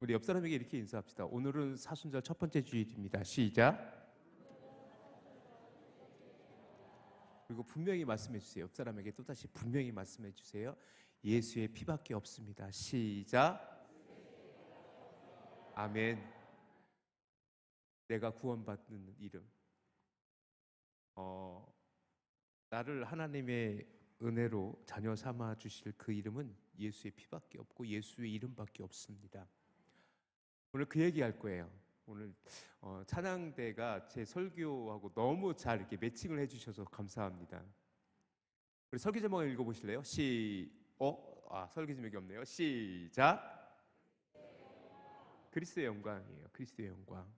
우리 옆 사람에게 이렇게 인사합시다. 오늘은 사순절 첫 번째 주일입니다. 시작. 그리고 분명히 말씀해 주세요. 옆 사람에게 또다시 분명히 말씀해 주세요. 예수의 피밖에 없습니다. 시작. 아멘. 내가 구원받는 이름. 나를 하나님의 은혜로 자녀 삼아 주실 그 이름은 예수의 피밖에 없고 예수의 이름밖에 없습니다. 오늘 그 얘기할 거예요. 오늘 찬양대가 제 설교하고 너무 잘 이렇게 매칭을 해주셔서 감사합니다. 우리 설교 제목을 읽어보실래요? 설교 제목이 없네요. 시작. 그리스도의 영광이에요. 그리스도의 영광.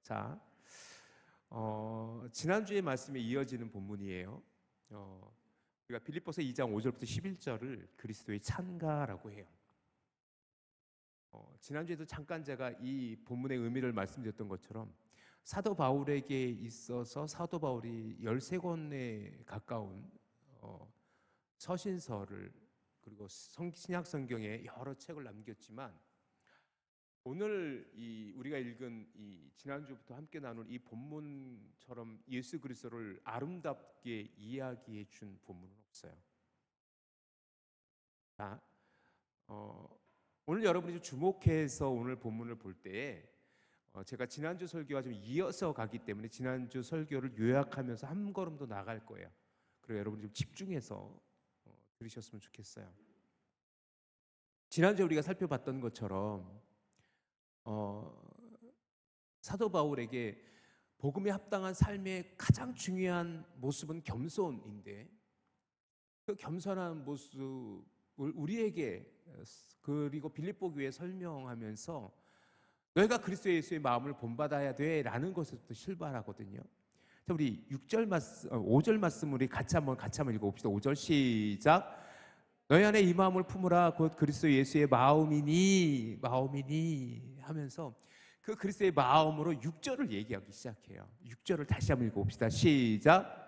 자, 지난주의 말씀에 이어지는 본문이에요. 우리가 빌립보서 2장 5절부터 11절을 그리스도의 찬가라고 해요. 지난주에도 잠깐 제가 이 본문의 의미를 말씀드렸던 것처럼 사도 바울에게 있어서 사도 바울이 13권에 가까운 서신서를 그리고 신약 성경에 여러 책을 남겼지만 오늘 우리가 읽은 이 지난주부터 함께 나눈 이 본문처럼 예수 그리스도를 아름답게 이야기해 준 본문은 없어요. 자, 오늘 여러분이 좀 주목해서 오늘 본문을 볼 때에 제가 지난주 설교와 좀 이어서 가기 때문에 지난주 설교를 요약하면서 한 걸음 더 나갈 거예요. 그리고 여러분이 좀 집중해서 들으셨으면 좋겠어요. 지난주에 우리가 살펴봤던 것처럼 사도 바울에게 복음에 합당한 삶의 가장 중요한 모습은 겸손인데 그 겸손한 모습을 우리에게 그리고 빌립보 교회에 설명하면서 너희가 그리스도 예수의 마음을 본받아야 돼라는 것에서부터 출발하거든요. 자, 우리 5절 말씀 우리 같이 한번 읽어봅시다. 5절 시작. 너희 안에 이 마음을 품으라 곧 그리스도 예수의 마음이니 하면서 그 그리스도의 마음으로 6절을 얘기하기 시작해요. 6절을 다시 한번 읽어봅시다. 시작.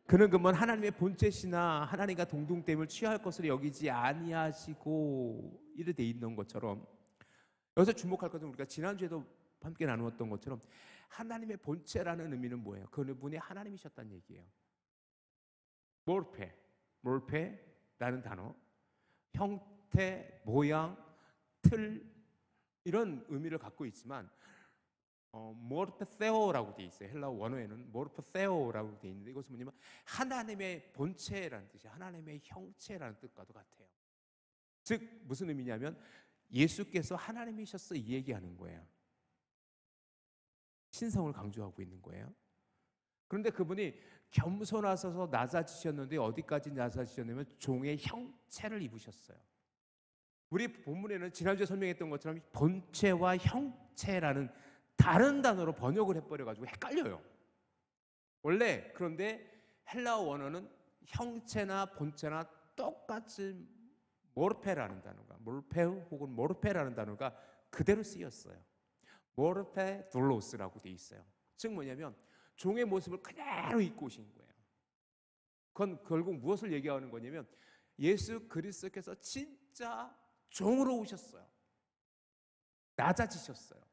그는 그만 하나님의 본체시나 하나님과 동등됨을 취할 것을 여기지 아니하시고 이래 돼 있는 것처럼 여기서 주목할 것은 우리가 지난주에도 함께 나누었던 것처럼 하나님의 본체라는 의미는 뭐예요? 그분이 하나님이셨다는 얘기예요. 몰페라는 단어, 형태, 모양, 틀 이런 의미를 갖고 있지만 모르페세오라고 되어 있어요. 헬라어 원어에는 모르페세오라고 되어 있는데 이것은 뭐냐면 하나님의 본체라는 뜻이 하나님의 형체라는 뜻과도 같아요. 즉 무슨 의미냐면 예수께서 하나님이셨어 이 얘기하는 거예요. 신성을 강조하고 있는 거예요. 그런데 그분이 겸손하셔서 낮아지셨는데 어디까지 낮아지셨냐면 종의 형체를 입으셨어요. 우리 본문에는 지난주에 설명했던 것처럼 본체와 형체라는 다른 단어로 번역을 해버려가지고 헷갈려요. 원래 그런데 헬라어 원어는 형체나 본체나 똑같이 모르페라는 단어가 모르페우 혹은 모르페라는 단어가 그대로 쓰였어요. 모르페 둘로스라고 돼 있어요. 즉 뭐냐면 종의 모습을 그대로 입고 오신 거예요. 그건 결국 무엇을 얘기하는 거냐면 예수 그리스도께서 진짜 종으로 오셨어요. 낮아지셨어요.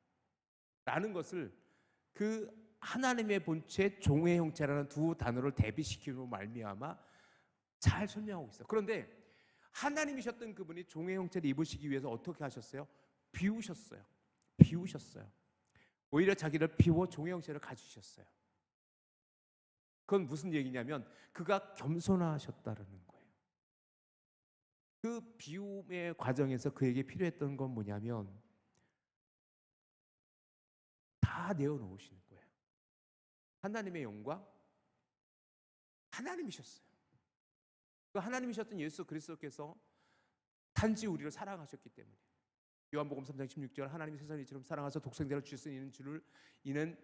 라는 것을 그 하나님의 본체 종의 형체라는 두 단어를 대비시키는 말미암아 잘 설명하고 있어요. 그런데 하나님이셨던 그분이 종의 형체를 입으시기 위해서 어떻게 하셨어요? 비우셨어요. 오히려 자기를 비워 종의 형체를 가지셨어요. 그건 무슨 얘기냐면 그가 겸손하셨다는 거예요. 그 비움의 과정에서 그에게 필요했던 건 뭐냐면 다 내어놓으시는 거예요. 하나님의 영광, 하나님이셨어요. 그 하나님이셨던 예수 그리스도께서 단지 우리를 사랑하셨기 때문에 요한복음 3장 16절 하나님이 세상을 이처럼 사랑하사 독생자를 주셨으니 이는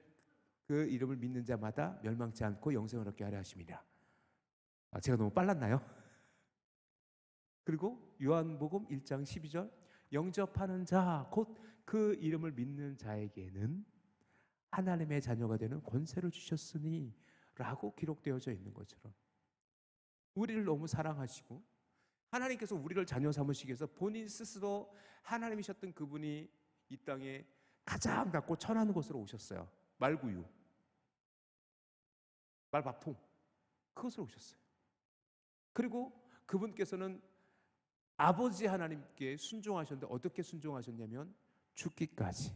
그 이름을 믿는 자마다 멸망치 않고 영생을 얻게 하려 하심이라. 제가 너무 빨랐나요? 그리고 요한복음 1장 12절 영접하는 자 곧 그 이름을 믿는 자에게는 하나님의 자녀가 되는 권세를 주셨으니 라고 기록되어져 있는 것처럼 우리를 너무 사랑하시고 하나님께서 우리를 자녀 삼으시기 위해서 본인 스스로 하나님이셨던 그분이 이 땅에 가장 낮고 천한 곳으로 오셨어요. 말구유, 말밥통, 그것으로 오셨어요. 그리고 그분께서는 아버지 하나님께 순종하셨는데 어떻게 순종하셨냐면 죽기까지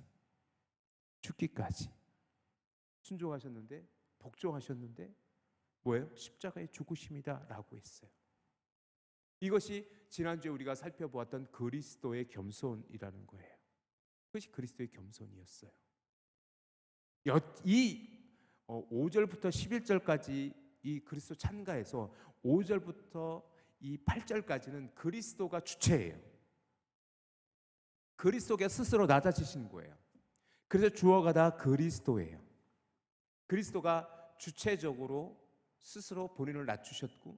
순종하셨는데, 복종하셨는데 뭐예요? 십자가의 죽으심이다 라고 했어요. 이것이 지난주에 우리가 살펴보았던 그리스도의 겸손이라는 거예요. 그것이 그리스도의 겸손이었어요. 이 5절부터 11절까지 이 그리스도 찬가에서 5절부터 이 8절까지는 그리스도가 주체예요. 그리스도가 스스로 낮아지신 거예요. 그래서 주어가 다 그리스도예요. 그리스도가 주체적으로 스스로 본인을 낮추셨고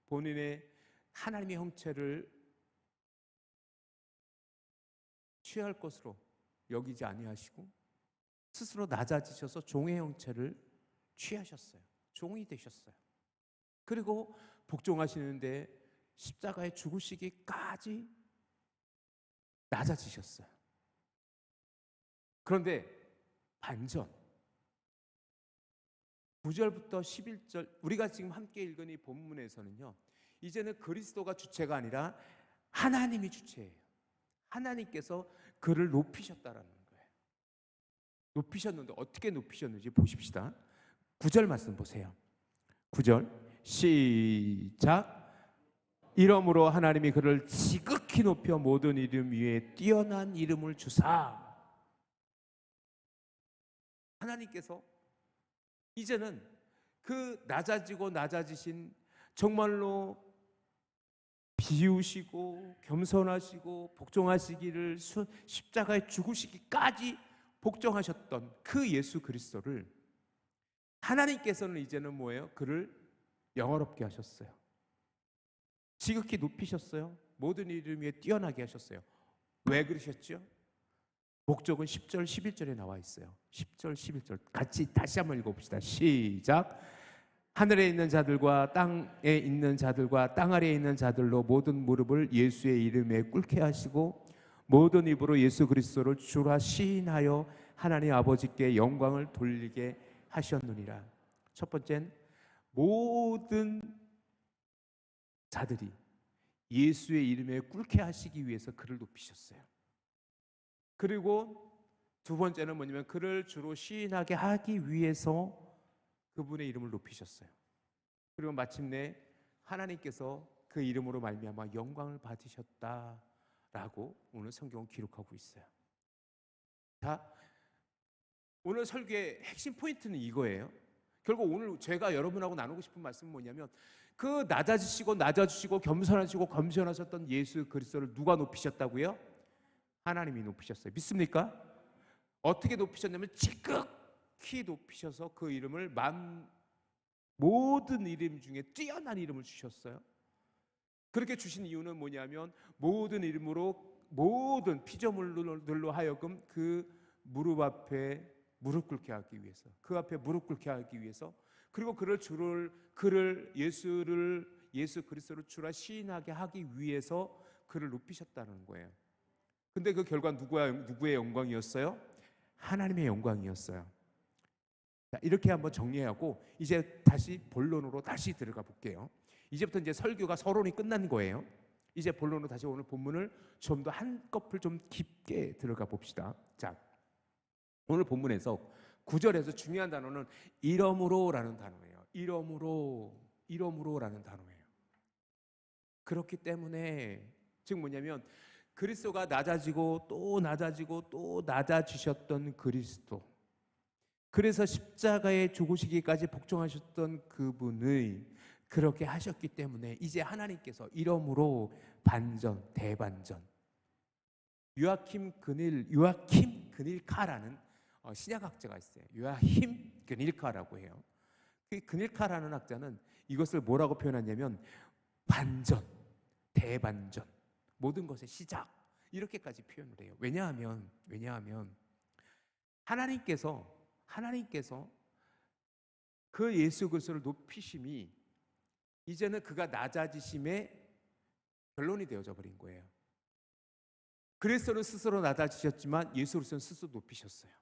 본인의 하나님의 형체를 취할 것으로 여기지 아니하시고 스스로 낮아지셔서 종의 형체를 취하셨어요. 종이 되셨어요. 그리고 복종하시는데 십자가에 죽으시기까지 낮아지셨어요. 그런데 반전 9절부터 11절 우리가 지금 함께 읽은 이 본문에서는요, 이제는 그리스도가 주체가 아니라 하나님이 주체예요. 하나님께서 그를 높이셨다라는 거예요. 높이셨는데 어떻게 높이셨는지 보십시다. 9절 말씀 보세요. 9절 시작. 이러므로 하나님이 그를 지극히 높여 모든 이름 위에 뛰어난 이름을 주사. 하나님께서 이제는 그 낮아지고 낮아지신 정말로 비우시고 겸손하시고 복종하시기를 십자가에 죽으시기까지 복종하셨던 그 예수 그리스도를 하나님께서는 이제는 뭐예요? 그를 영화롭게 하셨어요. 지극히 높이셨어요. 모든 이름 위에 뛰어나게 하셨어요. 왜 그러셨죠? 목적은 10절 11절에 나와 있어요. 10절 11절 같이 다시 한번 읽어봅시다. 시작. 하늘에 있는 자들과 땅에 있는 자들과 땅 아래에 있는 자들로 모든 무릎을 예수의 이름에 꿇게 하시고 모든 입으로 예수 그리스도를 주라 시인하여 하나님 아버지께 영광을 돌리게 하셨느니라. 첫 번째는 모든 자들이 예수의 이름에 꿇게 하시기 위해서 그를 높이셨어요. 그리고 두 번째는 뭐냐면 그를 주로 시인하게 하기 위해서 그분의 이름을 높이셨어요. 그리고 마침내 하나님께서 그 이름으로 말미암아 영광을 받으셨다라고 오늘 성경은 기록하고 있어요. 자, 오늘 설교의 핵심 포인트는 이거예요. 결국 오늘 제가 여러분하고 나누고 싶은 말씀은 뭐냐면 그 낮아지시고 겸손하셨던 예수 그리스도를 누가 높이셨다고요? 하나님이 높이셨어요. 믿습니까? 어떻게 높이셨냐면 지극히 높이셔서 그 이름을 모든 이름 중에 뛰어난 이름을 주셨어요. 그렇게 주신 이유는 뭐냐면 모든 이름으로 모든 피조물들로 하여금 그 무릎 앞에 무릎 꿇게 하기 위해서, 그 앞에 무릎 꿇게 하기 위해서, 그리고 예수 그리스도를 주라 시인하게 하기 위해서 그를 높이셨다는 거예요. 근데 그 결과 누구의 영광이었어요? 하나님의 영광이었어요. 자, 이렇게 한번 정리하고 이제 다시 본론으로 다시 들어가 볼게요. 이제부터 이제 설교가 서론이 끝난 거예요. 이제 본론으로 다시 오늘 본문을 좀 더 한꺼풀 좀 깊게 들어가 봅시다. 자, 오늘 본문에서 9절에서 중요한 단어는 이러므로라는 단어예요. 이러므로라는 단어예요. 그렇기 때문에 즉 뭐냐면 그리스도가 낮아지고 또 낮아지셨던 그리스도, 그래서 십자가에 죽으시기까지 복종하셨던 그분의 그렇게 하셨기 때문에 이제 하나님께서 이러므로 대반전. 요아킴 그닐카라는 신약학자가 있어요. 요아힘 그닐카라고 해요. 그 그닐카라는 학자는 이것을 뭐라고 표현하냐면 반전, 대반전, 모든 것의 시작, 이렇게까지 표현을 해요. 왜냐하면 하나님께서 그 예수 그리스도를 높이심이 이제는 그가 낮아지심의 결론이 되어져 버린 거예요. 그리스도는 스스로 낮아지셨지만 예수 그리스도는 스스로 높이셨어요.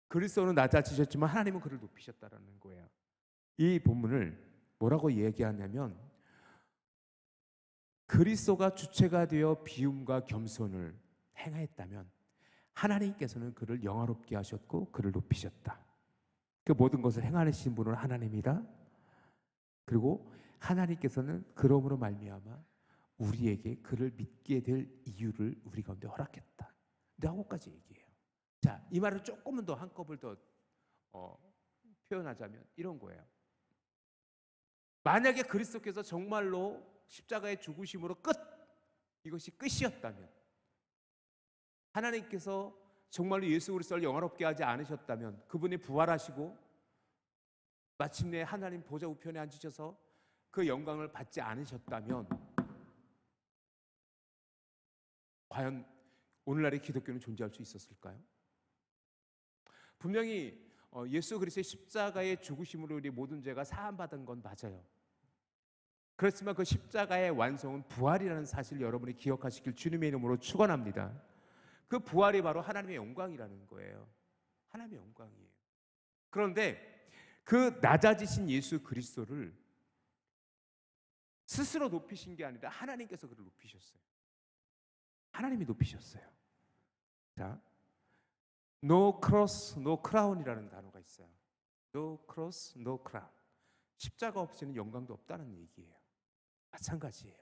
그리스도는 낮아지셨지만 하나님은 그를 높이셨다라는 거예요. 이 본문을 뭐라고 얘기하냐면 그리스도가 주체가 되어 비움과 겸손을 행하였다면 하나님께서는 그를 영화롭게 하셨고 그를 높이셨다. 그 모든 것을 행하시는 분은 하나님이다. 그리고 하나님께서는 그러므로 말미암아 우리에게 그를 믿게 될 이유를 우리 가운데 허락했다. 라고까지 얘기해요. 자, 이 말을 조금은 더 한꺼번에 더 표현하자면 이런 거예요. 만약에 그리스도께서 정말로 십자가의 죽으심으로 끝, 이것이 끝이었다면, 하나님께서 정말로 예수 그리스도를 영화롭게 하지 않으셨다면, 그분이 부활하시고 마침내 하나님 보좌 우편에 앉으셔서 그 영광을 받지 않으셨다면 과연 오늘날의 기독교는 존재할 수 있었을까요? 분명히 예수 그리스도의 십자가의 죽으심으로 우리 모든 죄가 사함받은 건 맞아요. 그렇지만 그 십자가의 완성은 부활이라는 사실을 여러분이 기억하시길 주님의 이름으로 축원합니다. 그 부활이 바로 하나님의 영광이라는 거예요. 하나님의 영광이에요. 그런데 그 낮아지신 예수 그리스도를 스스로 높이신 게 아니라 하나님께서 그를 높이셨어요. 하나님이 높이셨어요. 자, No cross, no crown이라는 단어가 있어요. No cross, no crown. 십자가 없이는 영광도 없다는 얘기예요. 마찬가지예요.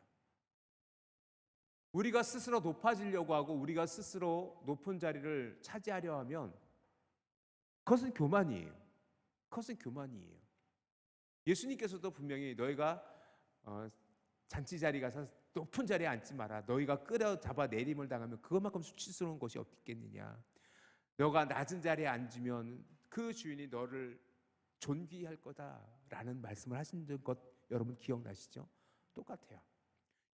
우리가 스스로 높아지려고 하고 우리가 스스로 높은 자리를 차지하려 하면 그것은 교만이에요. 그것은 교만이에요. 예수님께서도 분명히 너희가 잔치 자리 가서 높은 자리에 앉지 마라. 너희가 끌어잡아 내림을 당하면 그것만큼 수치스러운 것이 없겠느냐. 너가 낮은 자리에 앉으면 그 주인이 너를 존귀할 거다라는 말씀을 하신 것 여러분 기억나시죠? 똑같아요.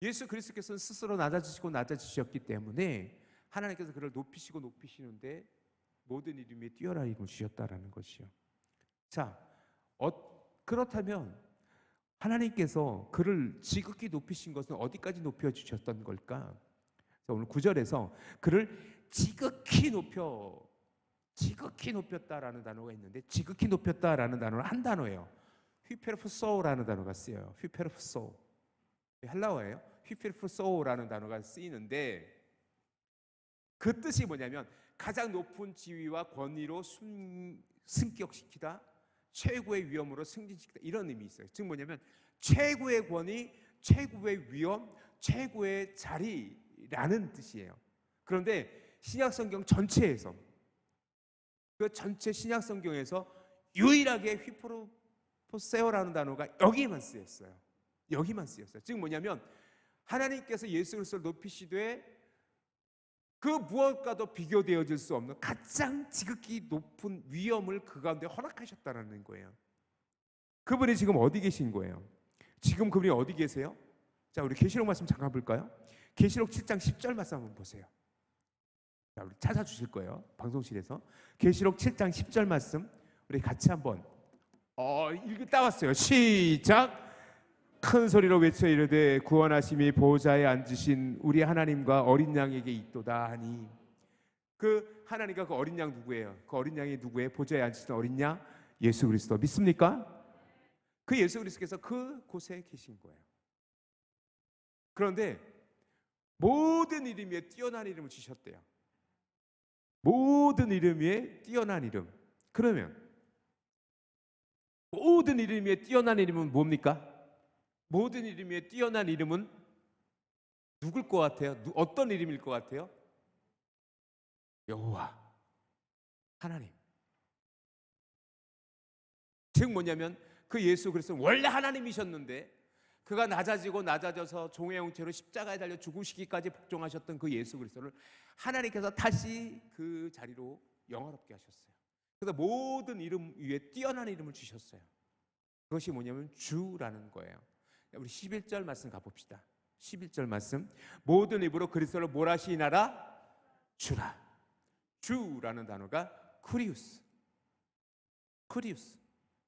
예수 그리스도께서는 스스로 낮아지시고 낮아지셨기 때문에 하나님께서 그를 높이시고 높이시는데 모든 이름에 뛰어난 이름을 주셨다라는 것이요. 자, 그렇다면 하나님께서 그를 지극히 높이신 것은 어디까지 높여주셨던 걸까? 오늘 9절에서 그를 지극히 높였다라는 단어가 있는데 지극히 높였다라는 단어는 한 단어예요. 휘페르프소라는 단어가 쓰여요. 휘페르프소. 헬라어예요. 휘페르프소라는 단어가 쓰이는데 그 뜻이 뭐냐면 가장 높은 지위와 권위로 승격시키다, 최고의 위엄으로 승진시키다 이런 의미 있어요. 즉 뭐냐면 최고의 권위, 최고의 위엄, 최고의 자리라는 뜻이에요. 그런데 신약 성경 전체에서 그 전체 신약 성경에서 유일하게 휘프로세오라는 단어가 여기만 쓰였어요. 여기만 쓰였어요. 즉 뭐냐면 하나님께서 예수 그리스도를 높이시되 그 무엇과도 비교되어질 수 없는 가장 지극히 높은 위엄을 그 가운데 허락하셨다는 거예요. 그분이 지금 어디 계신 거예요? 지금 그분이 어디 계세요? 자, 우리 계시록 말씀 잠깐 볼까요? 계시록 7장 10절 말씀 한번 보세요. 자, 우리 찾아주실 거예요. 방송실에서 계시록 7장 10절 말씀 우리 같이 한번 읽다 왔어요. 시작. 큰 소리로 외쳐 이르되 구원하심이 보좌에 앉으신 우리 하나님과 어린 양에게 있도다 하니 그 하나님과 그 어린 양 누구예요? 그 어린 양이 누구예요? 보좌에 앉으신 어린 양 예수 그리스도 믿습니까? 그 예수 그리스도께서 그 곳에 계신 거예요. 그런데 모든 이름 위에 뛰어난 이름을 주셨대요. 모든 이름 위에 뛰어난 이름. 그러면 모든 이름 위에 뛰어난 이름은 뭡니까? 모든 이름 위에 뛰어난 이름은 누굴 것 같아요? 어떤 이름일 것 같아요? 여호와 하나님. 즉 뭐냐면 그 예수 그리스도는 원래 하나님이셨는데 그가 낮아져서 종의 형체로 십자가에 달려 죽으시기까지 복종하셨던 그 예수 그리스도를 하나님께서 다시 그 자리로 영화롭게 하셨어요. 그래서 모든 이름 위에 뛰어난 이름을 주셨어요. 그것이 뭐냐면 주라는 거예요. 우리 11절 말씀 가봅시다. 11절 말씀 모든 입으로 그리스도를 몰아시나라 주라. 주라는 단어가 쿠리우스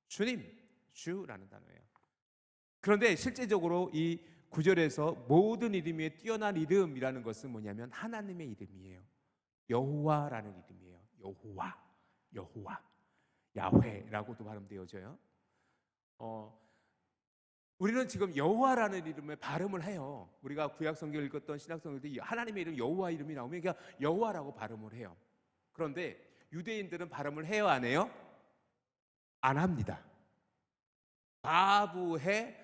주님, 주라는 단어예요. 그런데 실제적으로 이 9절에서 모든 이름에 뛰어난 이름이라는 것은 뭐냐면 하나님의 이름이에요. 여호와라는 이름이에요. 여호와, 야훼라고도 발음되어져요. 우리는 지금 여호와라는 이름의 발음을 해요. 우리가 구약 성경을 읽었던 신약 성경들 하나님의 이름 여호와 이름이 나오면 그냥 여호와라고 발음을 해요. 그런데 유대인들은 발음을 해요, 안 해요? 안 합니다. 바부해,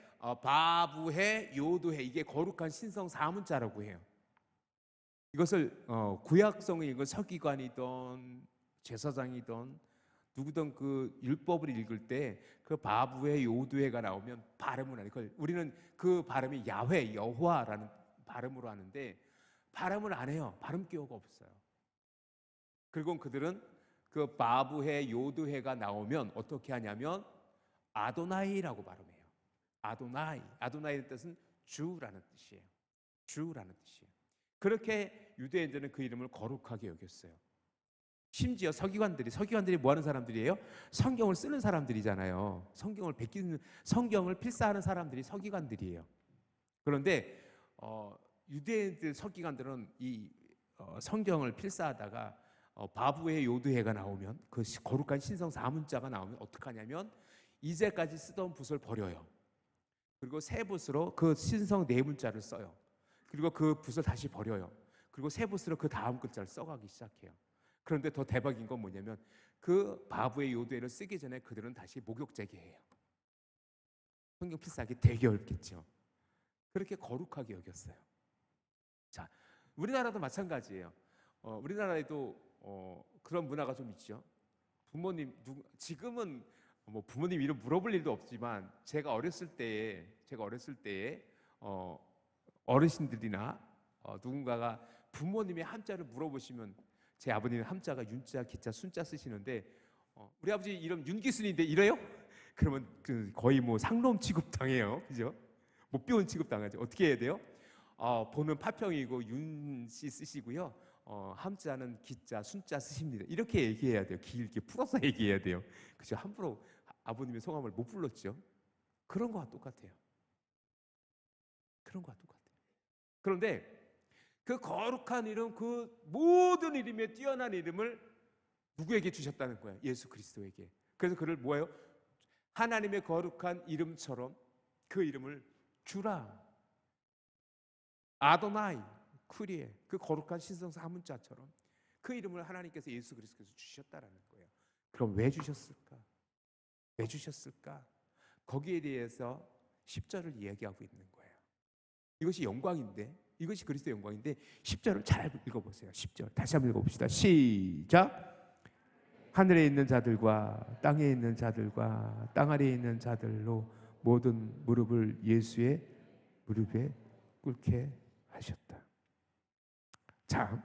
요두해, 이게 거룩한 신성 사문자라고 해요. 이것을 구약성을 읽은 서기관이든 제사장이든 누구든 그 율법을 읽을 때 그 바부해, 요두해가 나오면 발음을 하는 걸 우리는 그 발음이 야훼, 여호와라는 발음으로 하는데 발음을 안 해요. 발음 기호가 없어요. 그리고 그들은 그 바부해, 요두해가 나오면 어떻게 하냐면 아도나이라고 발음해요. 아도나이의 뜻은 주라는 뜻이에요. 주라는 뜻이에요. 그렇게 유대인들은 그 이름을 거룩하게 여겼어요. 심지어 서기관들이 뭐 하는 사람들이에요? 성경을 쓰는 사람들이잖아요. 성경을 필사하는 사람들이 서기관들이에요. 그런데 유대인들 서기관들은 이 성경을 필사하다가 바부의 요두해가 나오면 그 거룩한 신성 사문자가 나오면 어떻게 하냐면 이제까지 쓰던 붓을 버려요. 그리고 새 붓으로 그 신성 네 문자를 써요. 그리고 그 붓을 다시 버려요. 그리고 새 붓으로 그 다음 글자를 써가기 시작해요. 그런데 더 대박인 건 뭐냐면 그 바부의 요두해를 쓰기 전에 그들은 다시 목욕제기해요. 성경 필사하기 되게 어렵겠죠. 그렇게 거룩하게 여겼어요. 자, 우리나라도 마찬가지예요. 우리나라에도 그런 문화가 좀 있죠. 지금은 뭐 부모님 이름 물어볼 일도 없지만 제가 어렸을 때에 어르신들이나 누군가가 부모님의 한자를 물어보시면 제 아버님은 함자가 윤자, 기자, 순자 쓰시는데 우리 아버지 이름 윤기순인데 이래요? 그러면 거의 뭐 상놈 취급 당해요, 그죠? 못 배운 취급 당하죠. 어떻게 해야 돼요? 보는 파평이고 윤씨 쓰시고요. 함자는 기자, 순자 쓰십니다. 이렇게 얘기해야 돼요. 길게 풀어서 얘기해야 돼요. 그죠? 함부로 아버님의 성함을 못 불렀죠. 그런 거와 똑같아요. 그런데 그 거룩한 이름, 그 모든 이름에 뛰어난 이름을 누구에게 주셨다는 거예요? 예수 그리스도에게. 그래서 그를 뭐예요? 하나님의 거룩한 이름처럼 그 이름을 주라. 아도나이, 쿠리에, 그 거룩한 신성 사문자처럼 그 이름을 하나님께서 예수 그리스도께서 주셨다라는 거예요. 그럼 왜 주셨을까? 거기에 대해서 10절을 이야기하고 있는 거예요. 이것이 그리스도의 영광인데 10절을 잘 읽어보세요. 10절 다시 한번 읽어봅시다. 시작. 하늘에 있는 자들과 땅에 있는 자들과 땅 아래에 있는 자들로 모든 무릎을 예수의 무릎에 꿇게 하셨다. 자,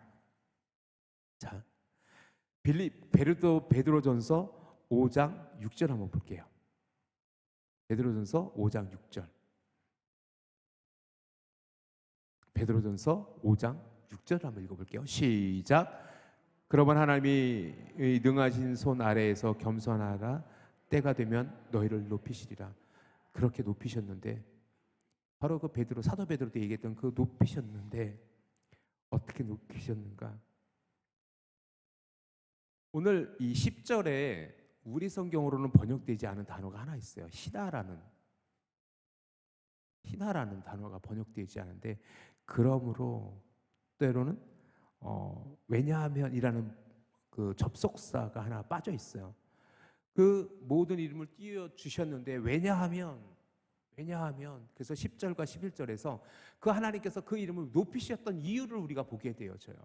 베드로전서 5장 6절 한번 볼게요. 베드로전서 5장 6절. 베드로전서 5장 6절 한번 읽어볼게요. 시작. 그러면 하나님이 능하신 손 아래에서 겸손하라. 때가 되면 너희를 높이시리라. 그렇게 높이셨는데 바로 그 사도 베드로도 얘기했던 그 높이셨는데 어떻게 높이셨는가? 오늘 이 10절에 우리 성경으로는 번역되지 않은 단어가 하나 있어요. 희나라는 단어가 번역되지 않은데 그러므로 때로는 왜냐하면이라는 그 접속사가 하나 빠져 있어요. 그 모든 이름을 띄워 주셨는데 왜냐하면 그래서 10절과 11절에서 그 하나님께서 그 이름을 높이셨던 이유를 우리가 보게 되어져요.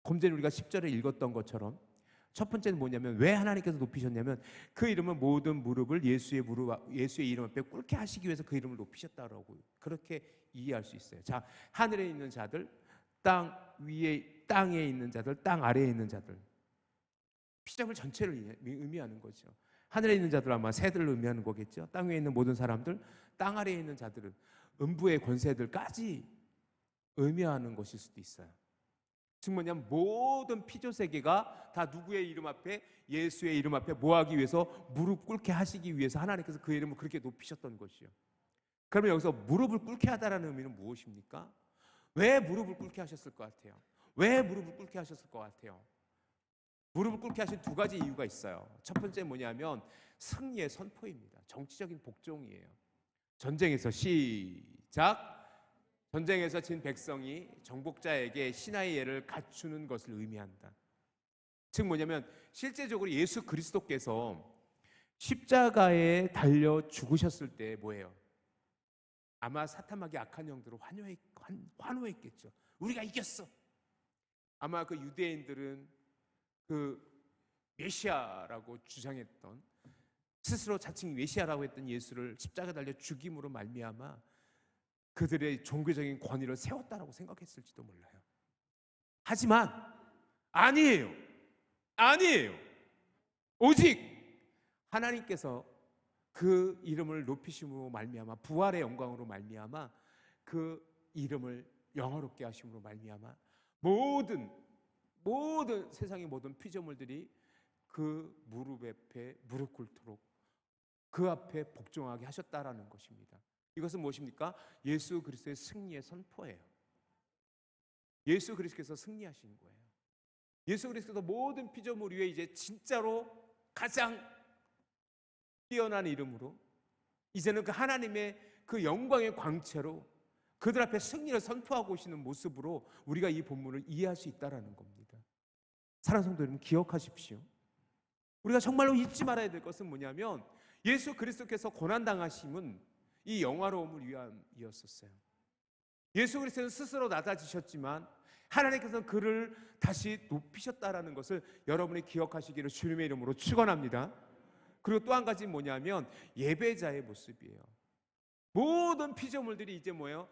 좀 전에 우리가 10절에 읽었던 것처럼 첫 번째는 뭐냐면 왜 하나님께서 높이셨냐면 그 이름은 모든 무릎을 예수의 이름 앞에 꿇게 하시기 위해서 그 이름을 높이셨다라고 그렇게 이해할 수 있어요. 자, 하늘에 있는 자들, 땅에 있는 자들, 땅 아래에 있는 자들, 피조물 전체를 의미하는 거죠. 하늘에 있는 자들 아마 새들을 의미하는 거겠죠. 땅 위에 있는 모든 사람들, 땅 아래에 있는 자들은 음부의 권세들까지 의미하는 것일 수도 있어요. 즉 뭐냐면 모든 피조 세계가 다 누구의 이름 앞에 예수의 이름 앞에 뭐 하기 위해서 무릎 꿇게 하시기 위해서 하나님께서 그 이름을 그렇게 높이셨던 것이요. 그러면 여기서 무릎을 꿇게 하다라는 의미는 무엇입니까? 왜 무릎을 꿇게 하셨을 것 같아요? 왜 무릎을 꿇게 하셨을 것 같아요? 무릎을 꿇게 하신 두 가지 이유가 있어요. 첫 번째 뭐냐면 승리의 선포입니다. 정치적인 복종이에요. 전쟁에서 시작. 전쟁에서 진 백성이 정복자에게 신하의 예를 갖추는 것을 의미한다. 즉 뭐냐면 실제적으로 예수 그리스도께서 십자가에 달려 죽으셨을 때 뭐예요? 아마 사탄마귀 악한 영들을 환호했겠죠. 우리가 이겼어. 아마 그 유대인들은 그 메시아라고 주장했던, 스스로 자칭 메시아라고 했던 예수를 십자가에 달려 죽임으로 말미암아 그들의 종교적인 권위를 세웠다라고 생각했을지도 몰라요. 하지만 아니에요. 아니에요. 오직 하나님께서 그 이름을 높이심으로 말미암아, 부활의 영광으로 말미암아 그 이름을 영화롭게 하심으로 말미암아 모든 세상의 모든 피조물들이 그 무릎 앞에 무릎 꿇도록 그 앞에 복종하게 하셨다라는 것입니다. 이것은 무엇입니까? 예수 그리스도의 승리의 선포예요. 예수 그리스도께서 승리하신 거예요. 예수 그리스도도 모든 피조물 위에 이제 진짜로 가장 뛰어난 이름으로, 이제는 그 하나님의 그 영광의 광채로 그들 앞에 승리를 선포하고 오시는 모습으로 우리가 이 본문을 이해할 수 있다는 겁니다. 사랑하는 성도 여러분, 기억하십시오. 우리가 정말로 잊지 말아야 될 것은 뭐냐면 예수 그리스도께서 고난당하심은 이 영화로움을 위함이었었어요. 예수 그리스도는 스스로 낮아지셨지만 하나님께서는 그를 다시 높이셨다라는 것을 여러분이 기억하시기를 주님의 이름으로 축원합니다. 그리고 또 한 가지 뭐냐면 예배자의 모습이에요. 모든 피조물들이 이제 뭐예요?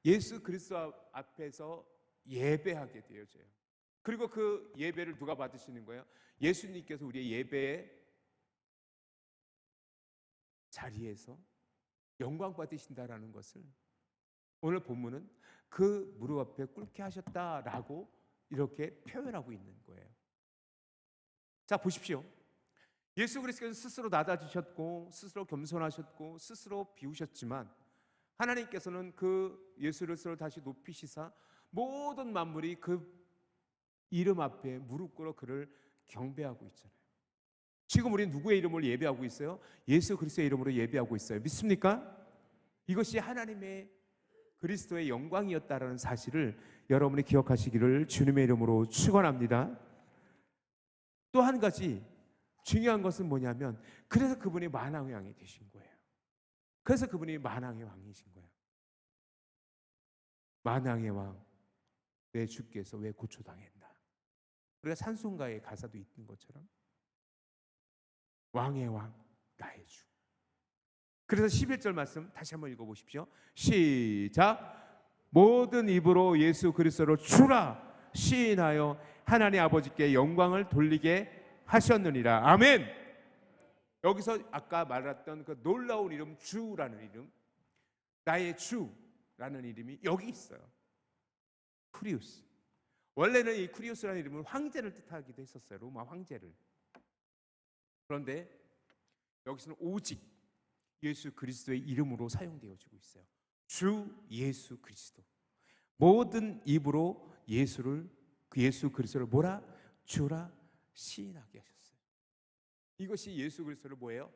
예수 그리스도 앞에서 예배하게 되어져요. 그리고 그 예배를 누가 받으시는 거예요? 예수님께서 우리의 예배의 자리에서 영광 받으신다라는 것을 오늘 본문은 그 무릎 앞에 꿇게 하셨다라고 이렇게 표현하고 있는 거예요. 자, 보십시오. 예수 그리스도는 스스로 낮아지셨고 스스로 겸손하셨고 스스로 비우셨지만 하나님께서는 그 예수 그리스도를 다시 높이시사 모든 만물이 그 이름 앞에 무릎 꿇어 그를 경배하고 있잖아요. 지금 우리는 누구의 이름을 예배하고 있어요? 예수 그리스도의 이름으로 예배하고 있어요. 믿습니까? 이것이 하나님의 그리스도의 영광이었다라는 사실을 여러분이 기억하시기를 주님의 이름으로 축원합니다. 또 한 가지 중요한 것은 뭐냐면 그래서 그분이 만왕의 왕이 되신 거예요. 그래서 그분이 만왕의 왕이신 거예요. 만왕의 왕, 내 주께서 왜 고초당했나? 우리가 찬송가의 가사도 있는 것처럼 왕의 왕, 나의 주. 그래서 11절 말씀 다시 한번 읽어보십시오. 시작. 모든 입으로 예수 그리스도를 주라 시인하여 하나님 아버지께 영광을 돌리게 하셨느니라. 아멘. 여기서 아까 말했던 그 놀라운 이름 주라는 이름, 나의 주라는 이름이 여기 있어요. 쿠리우스. 원래는 이 쿠리우스라는 이름은 황제를 뜻하기도 했었어요. 로마 황제를. 그런데 여기서는 오직 예수 그리스도의 이름으로 사용되어지고 있어요. 주 예수 그리스도. 모든 입으로 그 예수 그리스도를 뭐라? 주라 시인하게 하셨어요. 이것이 예수 그리스도를 뭐예요?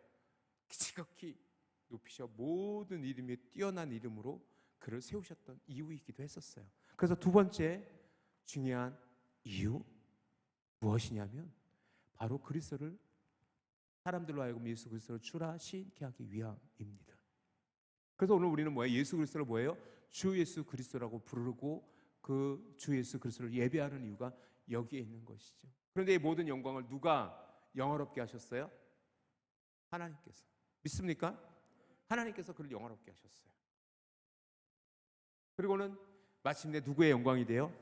지극히 높이셔 모든 이름에 뛰어난 이름으로 그를 세우셨던 이유이기도 했었어요. 그래서 두 번째 중요한 이유 무엇이냐면 바로 그리스도를 사람들로 하여금 예수 그리스도를 주라 시인케 하기 위함입니다. 그래서 오늘 우리는 뭐예요? 예수 그리스도를 뭐예요? 주 예수 그리스도라고 부르고 그 주 예수 그리스도를 예배하는 이유가 여기에 있는 것이죠. 그런데 이 모든 영광을 누가 영화롭게 하셨어요? 하나님께서. 믿습니까? 하나님께서 그를 영화롭게 하셨어요. 그리고는 마침내 누구의 영광이 돼요?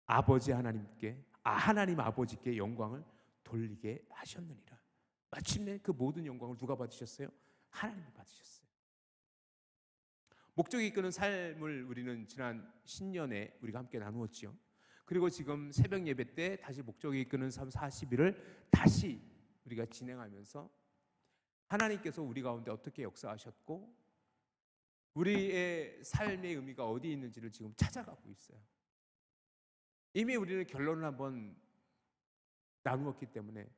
아버지 하나님께, 하나님 아버지께 영광을 돌리게 하셨느니라. 마침내 그 모든 영광을 누가 받으셨어요? 하나님이 받으셨어요. 목적이 이끄는 삶을 우리는 지난 신년에 우리가 함께 나누었지요. 그리고 지금 새벽 예배 때 다시 목적이 이끄는 삶 40일을 다시 우리가 진행하면서 하나님께서 우리 가운데 어떻게 역사하셨고 우리의 삶의 의미가 어디에 있는지를 지금 찾아가고 있어요. 이미 우리는 결론을 한번 나누었기 때문에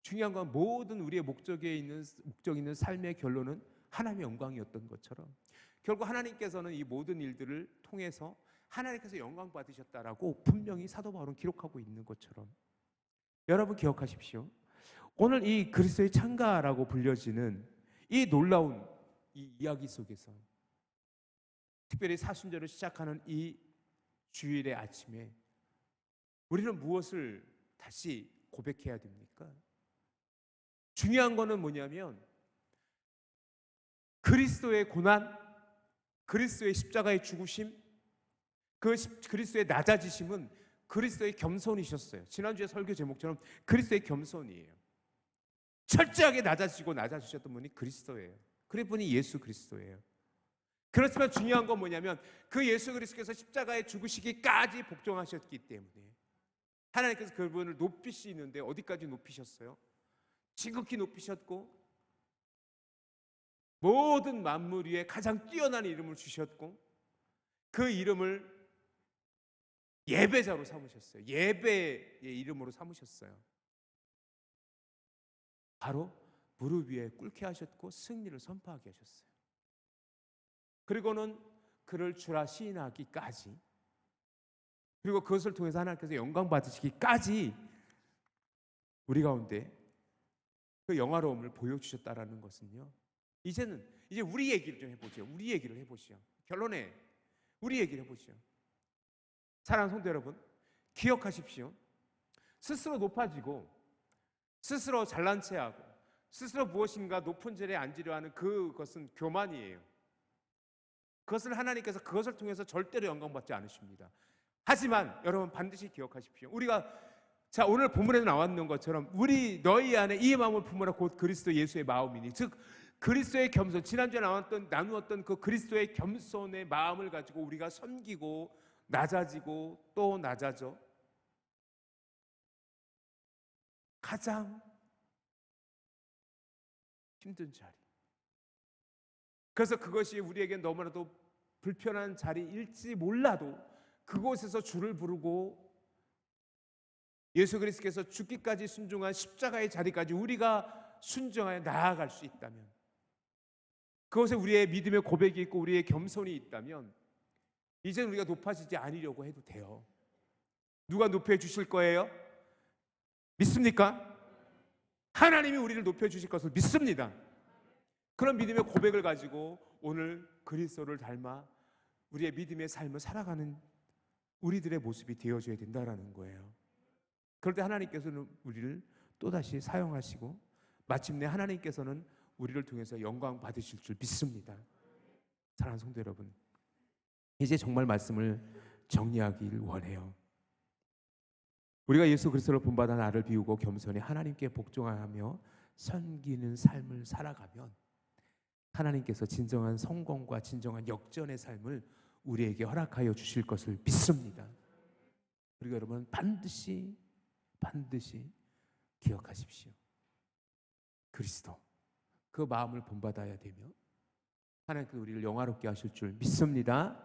중요한 건 모든 우리의 목적 있는 삶의 결론은 하나님의 영광이었던 것처럼 결국 하나님께서는 이 모든 일들을 통해서 하나님께서 영광 받으셨다라고 분명히 사도 바울은 기록하고 있는 것처럼 여러분 기억하십시오. 오늘 이 그리스도의 창가라고 불려지는 이 놀라운 이 이야기 속에서 특별히 사순절을 시작하는 이 주일의 아침에 우리는 무엇을 다시 고백해야 됩니까? 중요한 거는 뭐냐면 그리스도의 고난, 그리스도의 십자가의 죽으심, 그리스도의 낮아지심은 그리스도의 겸손이셨어요. 지난주에 설교 제목처럼 그리스도의 겸손이에요. 철저하게 낮아지셨던 분이 그리스도예요. 그분이 예수 그리스도예요. 그렇지만 중요한 건 뭐냐면 그 예수 그리스도께서 십자가에 죽으시기까지 복종하셨기 때문에 하나님께서 그분을 높이시는데 어디까지 높이셨어요? 지극히 높이셨고 모든 만물 위에 가장 뛰어난 이름을 주셨고 그 이름을 예배자로 삼으셨어요. 예배의 이름으로 삼으셨어요. 바로 무릎 위에 꿇게 하셨고 승리를 선포하게 하셨어요. 그리고는 그를 주라 시인하기까지 그리고 그것을 통해서 하나님께서 영광 받으시기까지 우리 가운데 그 영화로움을 보여주셨다라는 것은요. 이제 우리 얘기를 좀 해보죠. 우리 얘기를 해보시죠. 결론에 우리 얘기를 해보시죠. 사랑하는 성도 여러분, 기억하십시오. 스스로 높아지고 스스로 잘난 체하고 스스로 무엇인가 높은 자리에 앉으려 하는 그것은 교만이에요. 그것을 하나님께서 그것을 통해서 절대로 영광받지 않으십니다. 하지만 여러분 반드시 기억하십시오. 자 오늘 본문에도 나왔는 것처럼 너희 안에 이 마음을 품으라 곧 그리스도 예수의 마음이니 즉 그리스도의 겸손 지난주에 나누었던 그 그리스도의 겸손의 마음을 가지고 우리가 섬기고 낮아지고 또 낮아져 가장 힘든 자리. 그래서 그것이 우리에게 너무나도 불편한 자리일지 몰라도 그곳에서 주를 부르고 예수 그리스도께서 죽기까지 순종한 십자가의 자리까지 우리가 순종하여 나아갈 수 있다면 그것에 우리의 믿음의 고백이 있고 우리의 겸손이 있다면 이제 우리가 높아지지 않으려고 해도 돼요. 누가 높여주실 거예요? 믿습니까? 하나님이 우리를 높여주실 것을 믿습니다. 그런 믿음의 고백을 가지고 오늘 그리스도를 닮아 우리의 믿음의 삶을 살아가는 우리들의 모습이 되어줘야 된다는 거예요. 그럴 때 하나님께서는 우리를 또다시 사용하시고 마침내 하나님께서는 우리를 통해서 영광 받으실 줄 믿습니다. 사랑하는 성도 여러분, 이제 정말 말씀을 정리하길 원해요. 우리가 예수 그리스도를 본받아 나를 비우고 겸손히 하나님께 복종하며 섬기는 삶을 살아가면 하나님께서 진정한 성공과 진정한 역전의 삶을 우리에게 허락하여 주실 것을 믿습니다. 그리고 여러분 반드시 기억하십시오. 그리스도 그 마음을 본받아야 되며 하나님께서 우리를 영화롭게 하실 줄 믿습니다.